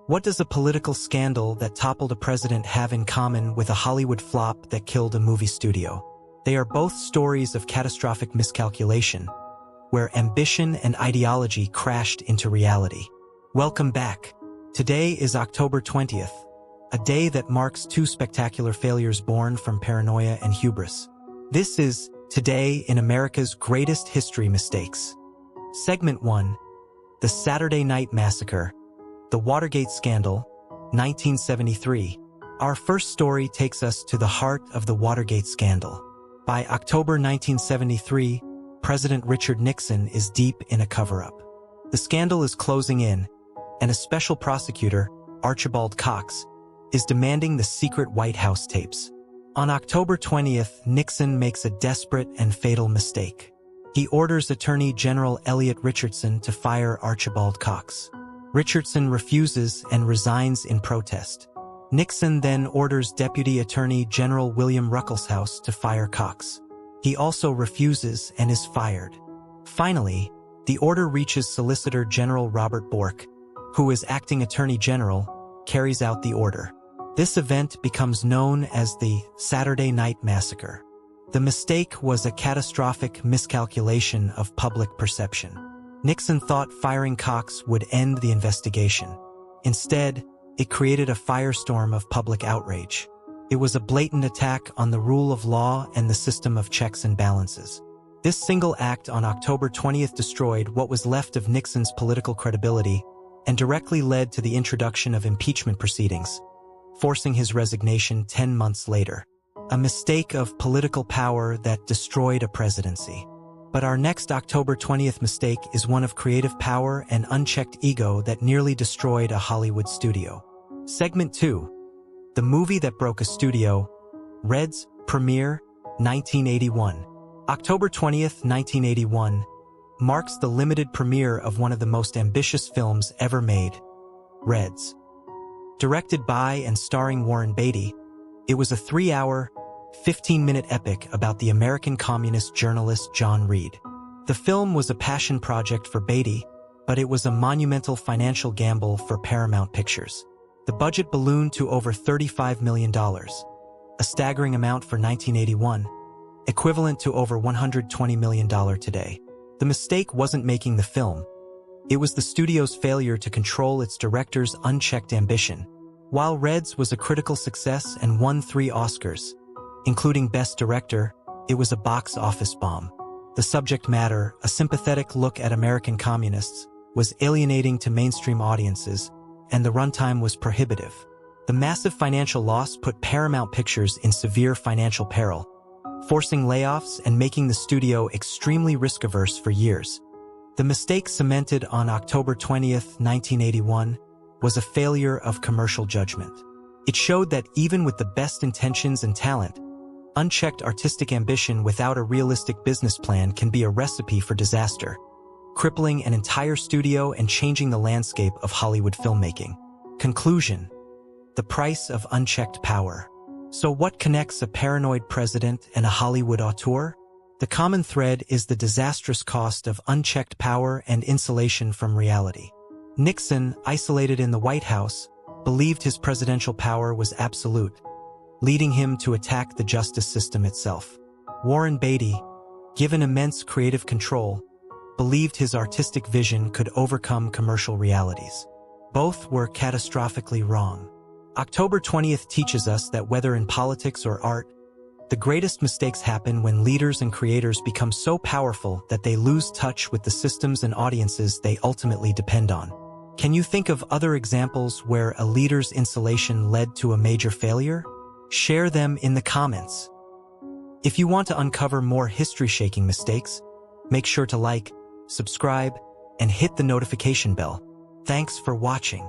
What does a political scandal that toppled a president have in common with a Hollywood flop that killed a movie studio? They are both stories of catastrophic miscalculation, where ambition and ideology crashed into reality. Welcome back. Today is October 20th, a day that marks two spectacular failures born from paranoia and hubris. This is Today in America's Greatest History Mistakes. Segment 1. The Saturday Night Massacre. The Watergate Scandal, 1973. Our first story takes us to the heart of the Watergate scandal. By October 1973, President Richard Nixon is deep in a cover-up. The scandal is closing in, and a special prosecutor, Archibald Cox, is demanding the secret White House tapes. On October 20th, Nixon makes a desperate and fatal mistake. He orders Attorney General Elliot Richardson to fire Archibald Cox. Richardson refuses and resigns in protest. Nixon then orders Deputy Attorney General William Ruckelshaus to fire Cox. He also refuses and is fired. Finally, the order reaches Solicitor General Robert Bork, who is acting Attorney General, carries out the order. This event becomes known as the Saturday Night Massacre. The mistake was a catastrophic miscalculation of public perception. Nixon thought firing Cox would end the investigation. Instead, it created a firestorm of public outrage. It was a blatant attack on the rule of law and the system of checks and balances. This single act on October 20th destroyed what was left of Nixon's political credibility and directly led to the introduction of impeachment proceedings, forcing his resignation 10 months later. A mistake of political power that destroyed a presidency. But our next October 20th mistake is one of creative power and unchecked ego that nearly destroyed a Hollywood studio. Segment 2. The movie that broke a studio. Reds, premiere, 1981. October 20th, 1981, marks the limited premiere of one of the most ambitious films ever made, Reds. Directed by and starring Warren Beatty, it was a 3-hour, 15-minute epic about the American communist journalist John Reed. The film was a passion project for Beatty, but it was a monumental financial gamble for Paramount Pictures. The budget ballooned to over $35 million, a staggering amount for 1981, equivalent to over $120 million today. The mistake wasn't making the film. It was the studio's failure to control its director's unchecked ambition. While Reds was a critical success and won 3 Oscars, including Best Director, it was a box office bomb. The subject matter, a sympathetic look at American communists, was alienating to mainstream audiences, and the runtime was prohibitive. The massive financial loss put Paramount Pictures in severe financial peril, forcing layoffs and making the studio extremely risk-averse for years. The mistake cemented on October 20th, 1981, was a failure of commercial judgment. It showed that even with the best intentions and talent, unchecked artistic ambition without a realistic business plan can be a recipe for disaster, crippling an entire studio and changing the landscape of Hollywood filmmaking. Conclusion: the price of unchecked power. So what connects a paranoid president and a Hollywood auteur? The common thread is the disastrous cost of unchecked power and insulation from reality. Nixon, isolated in the White House, believed his presidential power was absolute, leading him to attack the justice system itself. Warren Beatty, given immense creative control, believed his artistic vision could overcome commercial realities. Both were catastrophically wrong. October 20th teaches us that whether in politics or art, the greatest mistakes happen when leaders and creators become so powerful that they lose touch with the systems and audiences they ultimately depend on. Can you think of other examples where a leader's insulation led to a major failure? Share them in the comments. If you want to uncover more history-shaking mistakes, make sure to like, subscribe, and hit the notification bell. Thanks for watching.